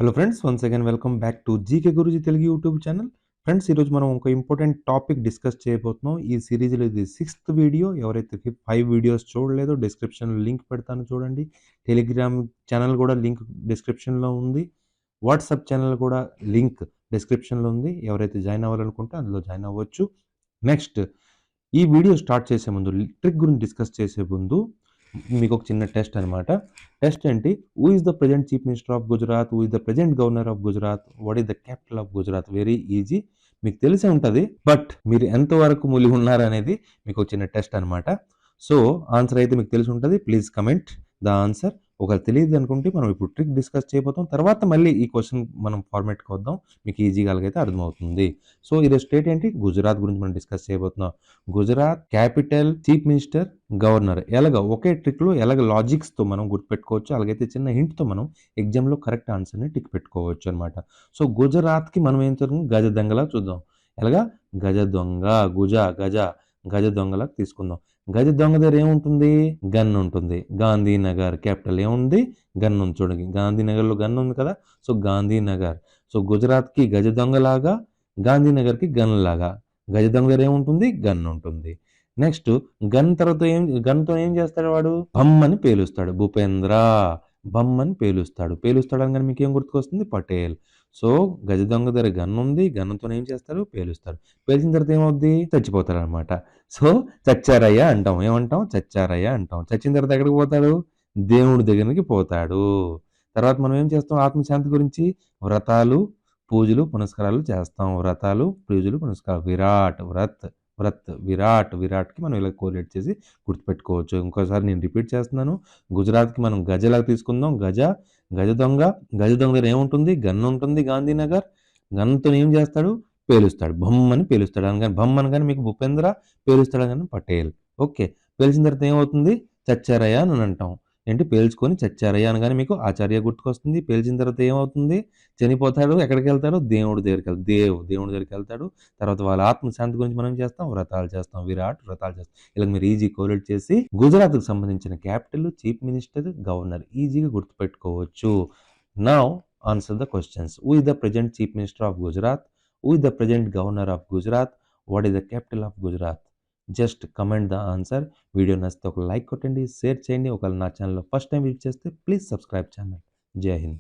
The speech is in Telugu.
Hello friends, once again welcome back to GK Guruji Telugu YouTube channel. Friends, ఈరోజు మనం ఒక ఇంపార్టెంట్ టాపిక్ డిస్కస్ చేయబోతున్నాం. ఈ సిరీస్లో ఇది 6th వీడియో. ఎవరైతే 5 వీడియోస్ చూడలేదో డిస్క్రిప్షన్లో లింక్ పెడతాను చూడండి. టెలిగ్రామ్ ఛానల్ కూడా లింక్ డిస్క్రిప్షన్లో ఉంది. వాట్సాప్ ఛానల్ కూడా లింక్ డిస్క్రిప్షన్లో ఉంది. ఎవరైతే జాయిన్ అవ్వాలనుకుంటే అందులో జాయిన్ అవ్వచ్చు. నెక్స్ట్, ఈ వీడియో స్టార్ట్ చేసే ముందు, ట్రిక్ గురించి డిస్కస్ చేసే ముందు మీకు ఒక చిన్న టెస్ట్ అనమాట. టెస్ట్ ఏంటి? Who is the present chief minister of Gujarat? Who is the present governor of Gujarat? What is the capital of Gujarat? Very easy, మీకు తెలిసే ఉంటుంది. బట్ మీరు ఎంతవరకు మునిగి ఉన్నారనేది మీకు ఒక చిన్న టెస్ట్ అనమాట. సో ఆన్సర్ అయితే మీకు తెలిసి ఉంటుంది. Please comment the answer. ఒకవేళ తెలియదు అనుకుంటే మనం ఇప్పుడు ట్రిక్ డిస్కస్ చేయబోతాం. తర్వాత మళ్ళీ ఈ క్వశ్చన్ మనం ఫార్మాట్కి వద్దాం, మీకు ఈజీగా అలాగైతే అర్థమవుతుంది. సో ఇది స్టేట్ ఏంటి? గుజరాత్ గురించి మనం డిస్కస్ చేయబోతున్నాం. Gujarat capital, chief minister, governor. ఎలాగ ఒకే ట్రిక్లో ఎలాగ లాజిక్స్తో మనం గుర్తుపెట్టుకోవచ్చు. అలాగైతే చిన్న హింట్తో మనం ఎగ్జామ్లో కరెక్ట్ ఆన్సర్ని టిక్ పెట్టుకోవచ్చు అనమాట. సో గుజరాత్కి మనం ఏం చదువు? గజ దొంగలా చూద్దాం. ఎలాగా? గజ దొంగ, గజ దొంగలకు తీసుకుందాం. గజ దొంగ దగ్గర ఏముంటుంది? గన్ ఉంటుంది. గాంధీనగర్ క్యాపిటల్ ఏముంది? గన్ ఉంది. చూడండి, గాంధీనగర్లో గన్ ఉంది కదా. సో గాంధీనగర్. సో గుజరాత్కి గజ దొంగలాగా, గాంధీనగర్కి గన్ లాగా. గజ దొంగ దగ్గర ఏముంటుంది? గన్ ఉంటుంది. నెక్స్ట్, గన్తో ఏం చేస్తాడు వాడు? బమ్ అని పేలుస్తాడు. భూపేంద్ర బమ్ అని పేలుస్తాడు అనగానే మీకు ఏం గుర్తుకొస్తుంది? పటేల్. సో గజ దొంగ దగ్గర గన్ ఉంది. గన్నుతో ఏం చేస్తారు? పేలుస్తాడు. పేల్చిన తర్వాత ఏమవుద్ది? చచ్చిపోతారు అనమాట. సో చచ్చారయ్యా అంటాం. ఏమంటాం? చచ్చారయ్యా అంటాం. చచ్చిన తర్వాత ఎక్కడికి పోతాడు? దేవుడి దగ్గరికి పోతాడు. తర్వాత మనం ఏం చేస్తాం? ఆత్మశాంతి గురించి వ్రతాలు, పూజలు, పునస్కారాలు చేస్తాం. వ్రతాలు, పూజలు, పునస్కారాలు. విరాట్కి మనం ఇలా కోరిలేట్ చేసి గుర్తుపెట్టుకోవచ్చు. ఇంకోసారి నేను రిపీట్ చేస్తున్నాను. గుజరాత్కి మనం గజలాగా తీసుకుందాం. గజ దొంగ దగ్గర ఏముంటుంది? గన్ ఉంటుంది. గాంధీనగర్. గన్తో ఏం చేస్తాడు? పేలుస్తాడు. బొమ్మని పేలుస్తాడు అనగానే బొమ్మ అనగానే మీకు భూపేంద్ర, పేలుస్తాడు అనగానే పటేల్. ఓకే, పేల్చిన తర్వాత ఏమవుతుంది? చచ్చారయ్య అని అంటాం. ఏంటి? పేల్చుకొని చచ్చారయ్య అనగానే మీకు ఆచార్య గుర్తుకొస్తుంది. పేల్చిన తర్వాత ఏమవుతుంది? చనిపోతాడు. ఎక్కడికి వెళ్తాడు? దేవుడి దగ్గరికి వెళ్తాడు. తర్వాత వాళ్ళ ఆత్మశాంతి గురించి మనం చేస్తాం. వ్రతాలు చేస్తాం. వ్రతాలు చేస్తాం. ఇలా మీరు ఈజీ కోలేట్ చేసి గుజరాత్కి సంబంధించిన క్యాపిటల్, చీఫ్ మినిస్టర్, గవర్నర్ ఈజీగా గుర్తుపెట్టుకోవచ్చు. Now answer the questions. Who is the present chief minister of Gujarat? Who is the present governor of Gujarat? What is the capital of Gujarat? Just comment the answer. Video నచ్చితే ఒక లైక్ కొట్టండి, షేర్ చేయండి. ఒకవేళ నా ఛానల్లో ఫస్ట్ టైం విజిట్ చేస్తే please subscribe channel. Jai Hind.